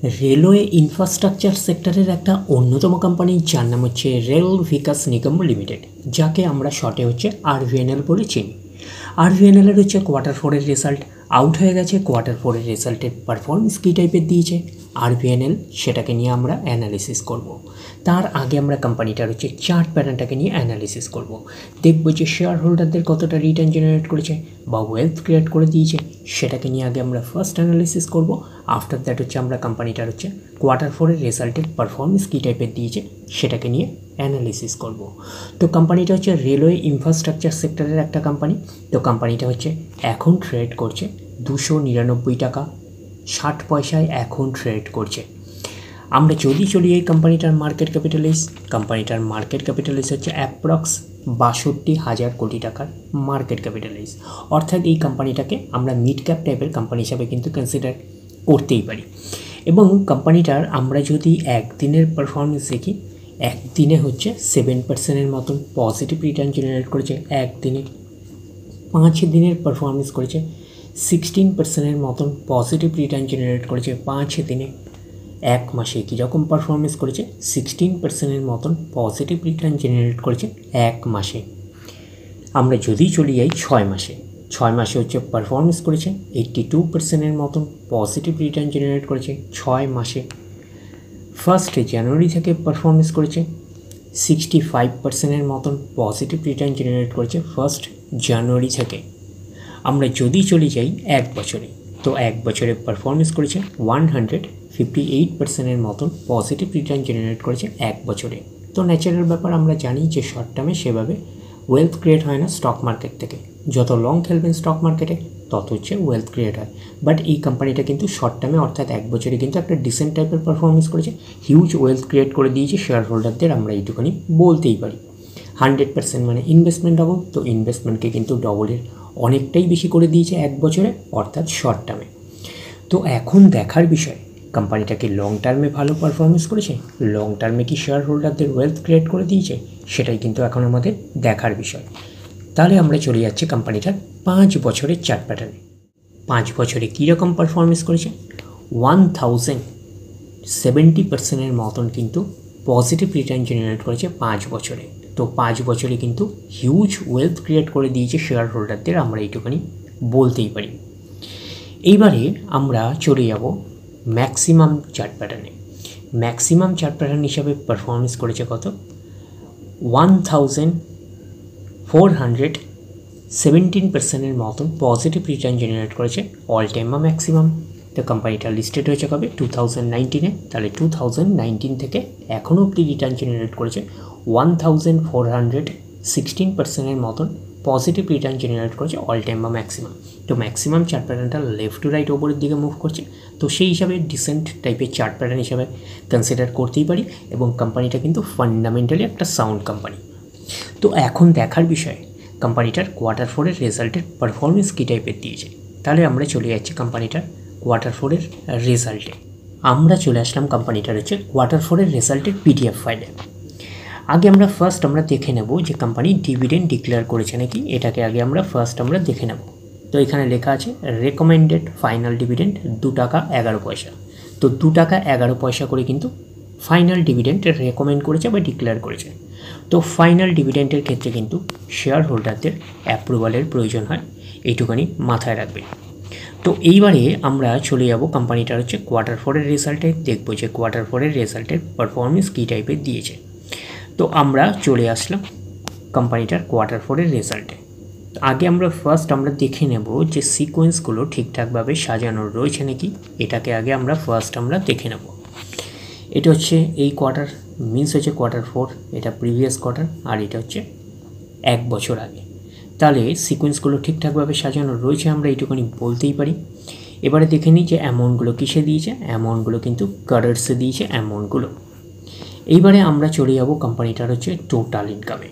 Railway infrastructure সেক্টরের একটা অন্যতম কোম্পানি যার নাম হচ্ছে রেল বিকাশ নিগম লিমিটেড, যাকে আমরা শর্টে হচ্ছে আরভিএনএল বলে চিনি। আরভিএনএলের হচ্ছে কোয়ার্টার ফোরের রেজাল্ট আউট হয়ে গেছে। কোয়ার্টার ফোরের রেজাল্টের পারফরমেন্স কী টাইপের দিয়েছে আরভিএনএল, সেটাকে নিয়ে আমরা অ্যানালিসিস করব। তার আগে আমরা কোম্পানিটার হচ্ছে চার্ট প্যাটার্নটাকে নিয়ে অ্যানালিসিস করব। দেখব যে শেয়ার হোল্ডারদের কতটা রিটার্ন জেনারেট করেছে বা ওয়েলথ ক্রিয়েট করে দিয়েছে, সেটাকে নিয়ে আগে আমরা ফার্স্ট অ্যানালিসিস করব। আফটার দ্যাট হচ্ছে আমরা কোম্পানিটার হচ্ছে কোয়ার্টার ফোরের রেজাল্টের পারফরমেন্স কী টাইপের দিয়েছে সেটাকে নিয়ে অ্যানালিসিস করব। তো কোম্পানিটা হচ্ছে রেলওয়ে ইনফ্রাস্ট্রাকচার সেক্টরের একটা কোম্পানি। তো কোম্পানিটা হচ্ছে এখন ট্রেড করছে 299 টাকা 60 পয়সায় এখন ট্রেড করছে। আমরা যদি চলি এই কোম্পানিটার মার্কেট ক্যাপিটালাইজ হচ্ছে অ্যাপ্রক্স 62,000 কোটি টাকার মার্কেট ক্যাপিটালাইজ। অর্থাৎ এই কোম্পানিটাকে আমরা মিড ক্যাপ টাইপের কোম্পানি হিসাবে কিন্তু কনসিডার করতেই পারি। এবং কোম্পানিটার আমরা যদি একদিনের পারফরমেন্স দেখি, একদিনে হচ্ছে 7%-এর মতন পজিটিভ রিটার্ন জেনারেট করেছে। একদিনে 5 দিনের পারফরমেন্স করেছে 16%-এর মতন পজিটিভ রিটার্ন জেনারেট করেছে 5 দিনে। এক মাসে কীরকম পারফরমেন্স করেছে 16%-এর মতন পজিটিভ রিটার্ন জেনারেট করেছে এক মাসে। আমরা যদি চলে যাই 6 মাসে হচ্ছে পারফরমেন্স করেছে 82%-এর মতন পজিটিভ রিটার্ন জেনারেট করেছে 6 মাসে। 1 জানুয়ারি থেকে পারফরমেন্স করেছে 65%-এর মতন পজিটিভ রিটার্ন জেনারেট করেছে 1 জানুয়ারি থেকে। আমরা যদি চলে যাই এক বছরে, তো এক বছরে পারফরমেন্স করেছে 158%-এর মতন পজিটিভ রিটার্ন জেনারেট করেছে এক বছরে। তো ন্যাচারাল ব্যাপার, আমরা জানি যে শর্ট টার্মে সেভাবে ওয়েলথ ক্রিয়েট হয় না স্টক মার্কেট থেকে। যত লং খেলবেন স্টক মার্কেটে তত হচ্ছে ওয়েলথ ক্রিয়েট হয়। বাট এই কোম্পানিটা কিন্তু শর্ট টার্মে অর্থাৎ এক বছরে কিন্তু একটা ডিসেন্ট টাইপের পারফরমেন্স করেছে, হিউজ ওয়েলথ ক্রিয়েট করে দিয়েছে শেয়ার হোল্ডারদের, আমরা এইটুখানি বলতেই পারি। 100% মানে ইনভেস্টমেন্ট ডবল, তো ইনভেস্টমেন্টকে কিন্তু ডবলের অনেকটাই বেশি করে দিয়েছে এক বছরে অর্থাৎ শর্ট টার্মে। তো এখন দেখার বিষয় কোম্পানিটাকে লং টার্মে ভালো পারফরমেন্স করেছে, লং টার্মে কি শেয়ার হোল্ডারদের ওয়েলথ ক্রিয়েট করে দিয়েছে, সেটাই কিন্তু এখন আমাদের দেখার বিষয়। তাহলে আমরা চলে যাচ্ছি কোম্পানিটার 5 বছরের চার্ট প্যাটার্নে। 5 বছরে কীরকম পারফরমেন্স করেছে 1070%-এর মতন কিন্তু পজিটিভ রিটার্ন জেনারেট করেছে 5 বছরে। তো 5 বছরে কিন্তু হিউজ ওয়েলথ ক্রিয়েট করে দিয়েছে শেয়ার হোল্ডারদের, আমরা এইটুখানি বলতেই পারি। এইবারে আমরা চলে যাব ম্যাক্সিমাম চার্ট প্যাটার্নে। ম্যাক্সিমাম চার্ট প্যাটার্ন হিসাবে পারফরমেন্স করেছে কত 1417%-এর মতন পজিটিভ রিটার্ন জেনারেট করেছে অল টাইম বা ম্যাক্সিমাম। তো কোম্পানিটা লিস্টেড হয়েছে কবে 2019-এ, তাহলে 2019 থেকে এখনও অবধি রিটার্ন জেনারেট করেছে 1416%-এর মতন পজিটিভ রিটার্ন জেনারেট করেছে অল টাইম বা ম্যাক্সিমাম। তো ম্যাক্সিমাম চার্ট প্যাটার্নটা লেফট টু রাইট ওপরের দিকে মুভ করছে, তো সেই হিসাবে ডিসেন্ট টাইপের চার্ট প্যাটার্ন হিসাবে কনসিডার করতেই পারি। এবং কোম্পানিটা কিন্তু ফান্ডামেন্টালি একটা সাউন্ড কোম্পানি। তো এখন দেখার বিষয় কোম্পানিটার কোয়ার্টার ফোরের রেজাল্টের পারফরমেন্স কী টাইপের দিয়েছে। তাহলে আমরা চলে যাচ্ছি কোম্পানিটার কোয়ার্টার ফোরের রেজাল্টে। আমরা চলে আসলাম কোম্পানিটার হচ্ছে কোয়ার্টার ফোরের রেজাল্টের পিডিএফ ফাইলে। আগে আমরা দেখে নেব যে কোম্পানি ডিভিডেন্ড ডিক্লেয়ার করেছে নাকি, এটাকে আগে আমরা দেখে নেব। তো এখানে লেখা আছে রেকমেন্ডেড ফাইনাল ডিভিডেন্ড 2 টাকা 11 পয়সা। তো 2 টাকা 11 পয়সা করে কিন্তু ফাইনাল ডিভিডেন্ড রেকমেন্ড করেছে বা ডিক্লেয়ার করেছে। তো ফাইনাল ডিভিডেন্ডের ক্ষেত্রে কিন্তু শেয়ার হোল্ডারদের অ্যাপ্রুভালের প্রয়োজন হয়, এইটুখানি মাথায় রাখবে। তো এইবারে আমরা চলে যাব কোম্পানিটার হচ্ছে কোয়ার্টার ফোরের রেজাল্টে, দেখবো যে কোয়ার্টার ফোরের রেজাল্টের পারফরমেন্স কী টাইপের দিয়েছে। তো আমরা চলে আসলাম কোম্পানিটার কোয়ার্টার ফোরের রেজাল্টে। আগে আমরা দেখে নেব যে সিকোয়েন্সগুলো ঠিকঠাকভাবে সাজানো রয়েছে নাকি, এটাকে আগে আমরা দেখে নেব। এটা হচ্ছে এই কোয়ার্টার, মিনস হচ্ছে কোয়ার্টার 4, এটা প্রিভিয়াস কোয়ার্টার, আর এটা হচ্ছে এক বছর আগে। তাহলে সিকোয়েন্সগুলো ঠিকঠাকভাবে সাজানো রয়েছে, আমরা এইটুকুনি বলতেই পারি। এবারে দেখে নিই যে অ্যামাউন্টগুলো কিসে দিয়েছে। অ্যামাউন্টগুলো কিন্তু কারেন্টসে দিয়েছে অ্যামাউন্টগুলো। এইবারে আমরা চলে যাব কোম্পানিটার হচ্ছে টোটাল ইনকামে।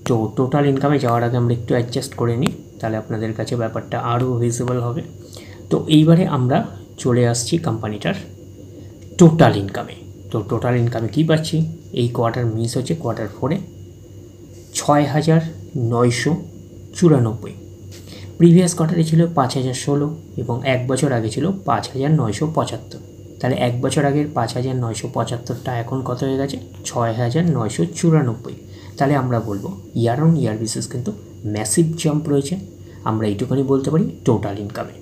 তো টোটাল ইনকামে যাওয়ার আগে আমরা একটু অ্যাডজাস্ট করে নিই, তাহলে আপনাদের কাছে ব্যাপারটা আরও ভিজিবল হবে। তো এইবারে আমরা চলে আসছি কোম্পানিটার টোটাল ইনকামে। তো টোটাল ইনকামে কী পাচ্ছি, এই কোয়ার্টার মিস হচ্ছে কোয়ার্টার 4-এ 6,994, প্রিভিয়াস কোয়ার্টারে ছিল 5,016 এবং এক বছর আগে ছিল 5,975। তাহলে 1 বছর আগের 5,975টা এখন কত হয়ে গেছে 6,994। তাহলে আমরা বলবো ইয়ার অন ইয়ার বেসিস কিন্তু ম্যাসিভ জাম্প রয়েছে, আমরা এইটুখানি বলতে পারি টোটাল ইনকামে।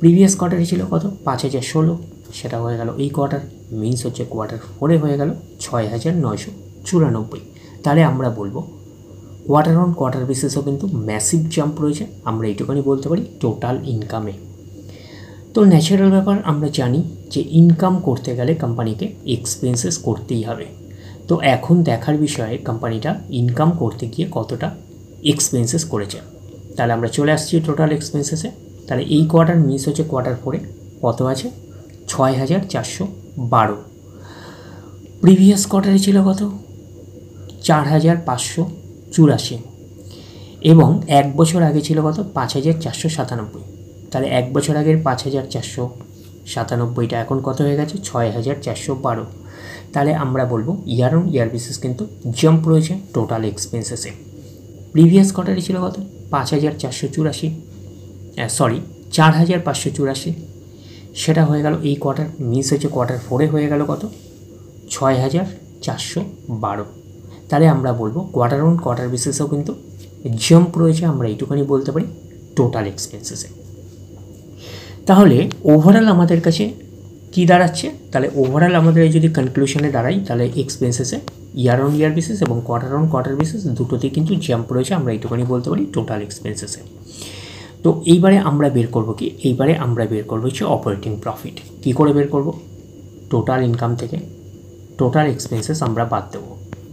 প্রিভিয়াস কোয়ার্টারে ছিল কত 5,016, সেটা হয়ে গেল এই কোয়ার্টার, মিনস হচ্ছে কোয়ার্টার 4-এ হয়ে গেল 6,994। তাহলে আমরা বলবো কোয়ার্টার অন কোয়ার্টার বেসিসও কিন্তু ম্যাসিভ জাম্প রয়েছে, আমরা এইটুখানি বলতে পারি টোটাল ইনকামে। তো ন্যাচারাল ব্যাপার, আমরা জানি যে ইনকাম করতে গেলে কোম্পানিকে এক্সপেন্সেস করতেই হবে। তো এখন দেখার বিষয়ে কোম্পানিটা ইনকাম করতে গিয়ে কতটা এক্সপেন্সেস করেছে। তাহলে আমরা চলে আসছি টোটাল এক্সপেন্সেসে। তাহলে এই কোয়ার্টার মিস হচ্ছে কোয়ার্টার 4-এ কত আছে 6,412। প্রিভিয়াস কোয়ার্টারে ছিল কত 4,584, এবং 1 বছর আগে ছিল কত 5,497। তাহলে 1 বছর আগের 5,497টা এখন কত হয়ে গেছে 6,412। তাহলে আমরা বলবো ইয়ার অন ইয়ার বেসিস কিন্তু জাম্প রয়েছে টোটাল এক্সপেন্সেসে। প্রিভিয়াস কোয়ার্টারে ছিল কত 4,584, সেটা হয়ে গেল এই কোয়ার্টার, মিস হচ্ছে কোয়ার্টার 4-এ হয়ে গেল কত 6,412। তাহলে আমরা বলবো কোয়ার্টার অন কোয়ার্টার বেসিসেও কিন্তু জাম্প রয়েছে, আমরা এইটুখানি বলতে পারি টোটাল এক্সপেন্সেসে। তাহলে ওভারঅল আমাদের কাছে কি দাঁড়াচ্ছে, তাহলে ওভারঅল আমাদের যদি কনক্লুশনে দাঁড়াই তাহলে এক্সপেন্সেসে ইয়ার অন ইয়ার বেসিস এবং কোয়ার্টার অন কোয়ার্টার বেসিস দুটোতেই কিন্তু জাম্প রয়েছে, আমরা এইটুখানি বলতে পারি টোটাল এক্সপেন্সেসে। তো এইবারে আমরা বের করব কি, এইবারে আমরা বের করবো হচ্ছে অপারেটিং প্রফিট। কী করে বের করব, টোটাল ইনকাম থেকে টোটাল এক্সপেন্সেস আমরা বাদ দেবো,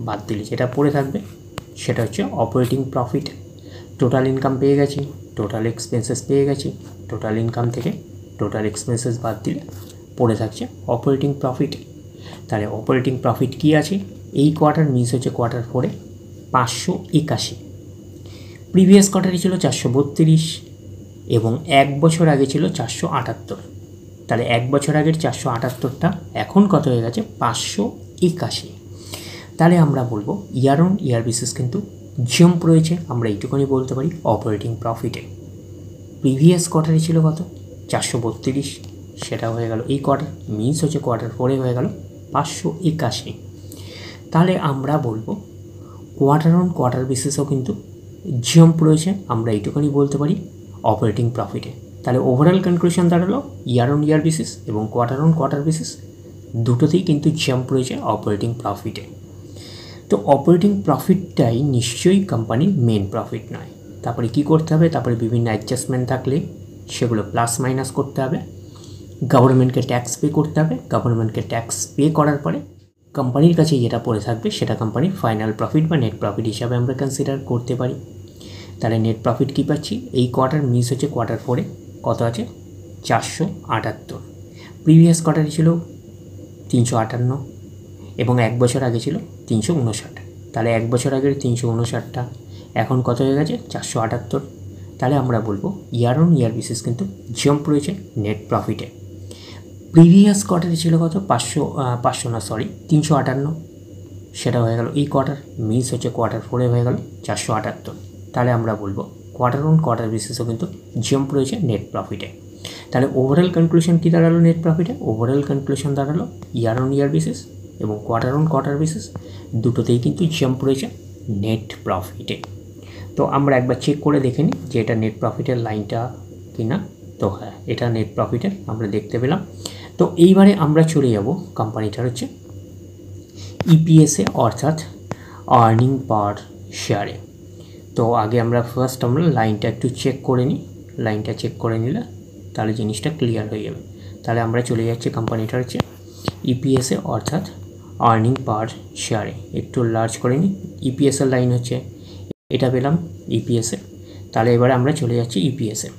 বাদ দিলে যেটা পড়ে থাকবে সেটা হচ্ছে অপারেটিং প্রফিট। টোটাল ইনকাম পেয়ে গেছি, টোটাল এক্সপেন্সেস পেয়ে গেছি, টোটাল ইনকাম থেকে টোটাল এক্সপেন্সেস বাদ দিলে পড়ে থাকছে অপারেটিং প্রফিট। তাহলে অপারেটিং প্রফিট কী আছে, এই কোয়ার্টার মিস হচ্ছে কোয়ার্টার 4-এ 581, প্রিভিয়াস কোয়ার্টারে ছিল 432, এবং 1 বছর আগে ছিল 478। তাহলে 1 বছর আগের 478টা এখন কত হয়ে গেছে 581। তাহলে আমরা বলবো ইয়ার অন ইয়ার বেসিস কিন্তু জাম্প রয়েছে, আমরা এইটুকুনি বলতে পারি অপারেটিং প্রফিটে। প্রিভিয়াস কোয়ার্টারে ছিল কত 432, সেটা হয়ে গেল এই কোয়ার্টার, মিস হচ্ছে কোয়ার্টার 4-এ হয়ে গেল 581। তাহলে আমরা বলবো কোয়ার্টার অন কোয়ার্টার বেসিসও কিন্তু জাম্প রয়েছে, আমরা এইটুকুনি বলতে পারি অপারেটিং প্রফিটে। তাহলে ওভারঅল কনক্লুশন দাঁড়ালো ইয়ার অন ইয়ার বেসিস এবং কোয়ার্টার অন কোয়ার্টার বেসিস দুটোতেই কিন্তু জাম্প রয়েছে অপারেটিং প্রফিটে। তো অপারেটিং প্রফিটটাই নিশ্চয়ই কোম্পানির মেন প্রফিট নয়। তারপরে কি করতে হবে, তারপরে বিভিন্ন অ্যাডজাস্টমেন্ট থাকলে সেগুলো প্লাস মাইনাস করতে হবে, গভর্নমেন্টকে ট্যাক্স পে করতে হবে, গভর্নমেন্টকে ট্যাক্স পে করার পরে কোম্পানির কাছে যেটা পড়ে থাকবে সেটা কোম্পানির ফাইনাল প্রফিট বা নেট প্রফিট হিসাবে আমরা কনসিডার করতে পারি। তাহলে নেট প্রফিট কী পাচ্ছি, এই কোয়ার্টার মিস হচ্ছে কোয়ার্টার 4-এ কত আছে 478, প্রিভিয়াস কোয়ার্টারে ছিল 358, এবং 1 বছর আগে ছিল 359। তাহলে 1 বছর আগের 359টা এখন কত হয়ে গেছে 478। তাহলে আমরা বলবো ইয়ার অন ইয়ার বেসিস কিন্তু জাম্প রয়েছে নেট প্রফিটে। প্রিভিয়াস কোয়ার্টারে ছিল কত 358, সেটা হয়ে গেল এই কোয়ার্টার, মিস হচ্ছে কোয়ার্টার 4-এ হয়ে গেল 478। তাহলে আমরা বলবো কোয়ার্টার অন কোয়ার্টার বেসিসও কিন্তু জাম্প রয়েছে নেট প্রফিটে। তাহলে ওভারঅল কনক্লুশন কী দাঁড়ালো নেট প্রফিটে, ওভারঅল কনক্লুশন দাঁড়ালো ইয়ার অন ইয়ার বেসিস এবং কোয়ার্টার অন কোয়ার্টার বেসিস দুটোতেই কিন্তু জাম্প রয়েছে নেট প্রফিটে। তো আমরা একবার চেক করে দেখে নিই যে এটা নেট প্রফিটের লাইনটা কিনা। তো হ্যাঁ, এটা নেট প্রফিটের আমরা দেখতে পেলাম। তো এইবারে আমরা চলে যাব কোম্পানিটার হচ্ছে ইপিএসে, অর্থাৎ আর্নিং পার শেয়ারে। তো আগে আমরা আমরা লাইনটা একটু চেক করে নিই, লাইনটা চেক করে নিলে তাহলে জিনিসটা ক্লিয়ার হয়ে যাবে। তাহলে আমরা চলে যাচ্ছি কোম্পানিটার হচ্ছে ইপিএসে, অর্থাৎ আর্নিং পার শেয়ারে। একটু লার্জ করে নিই, ইপিএসের লাইন হচ্ছে এটা পেলাম ইপিএসে। তাহলে এবারে আমরা চলে যাচ্ছি ইপিএসে,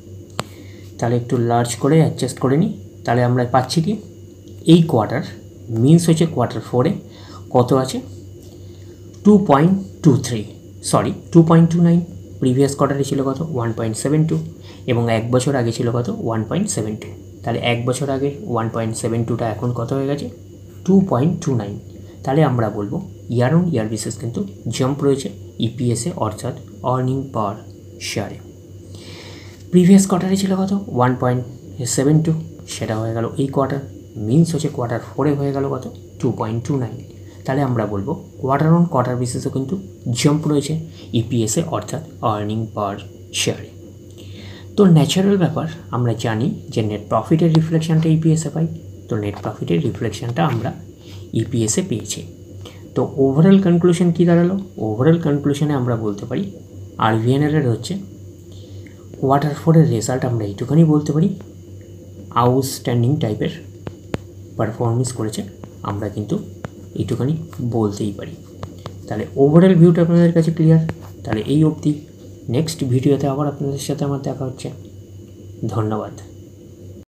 তাহলে একটু লার্জ করে অ্যাডজাস্ট করে নিই। তাহলে আমরা পাচ্ছি কি এই কোয়ার্টার মিনস হচ্ছে কোয়ার্টার 4-এ কত আছে 2.29, প্রিভিয়াস কোয়ার্টারে ছিল কত 1.72, এবং 1 বছর আগে ছিল কত 1.72। তাহলে 1 বছর আগে 1.72টা এখন কত হয়ে গেছে 2.29। তাহলে আমরা বলবো ইয়ার অন ইয়ার বেসিস কিন্তু জাম্প রয়েছে ইপিএসে, অর্থাৎ আর্নিং পার শেয়ারে। প্রিভিয়াস কোয়ার্টারে ছিল কত 1.72, সেটা হয়ে গেল এই কোয়ার্টার, মিনস হচ্ছে কোয়ার্টার 4-এ হয়ে গেল কত 2.29। তাহলে আমরা বলবো কোয়ার্টার অন কোয়ার্টার বেসিসে কিন্তু জাম্প রয়েছে ইপিএসে অর্থাৎ আর্নিং পার শেয়ারে। তো ন্যাচারাল ব্যাপার, আমরা জানি যে নেট প্রফিটের রিফ্লেকশানটা ইপিএসে পাই, তো নেট প্রফিটের রিফ্লেকশানটা আমরা ইপিএসে পেয়েছি। তো ওভারঅল কনক্লুশন কী দাঁড়ালো? ওভারঅল কনক্লুশনে আমরা বলতে পারি আরভিএনএলের হচ্ছে কোয়ার্টার 4-এর রেজাল্ট আমরা এইটুখানি বলতে পারি আউটস্ট্যান্ডিং টাইপের পারফরমেন্স করেছে, আমরা কিন্তু এইটুখানি বলতেই পারি। তাহলে ওভারঅল ভিউটা আপনাদের কাছে ক্লিয়ার। তাহলে এই অবধি, নেক্সট ভিডিওতে আবার আপনাদের সাথে আমার দেখা হচ্ছে। ধন্যবাদ।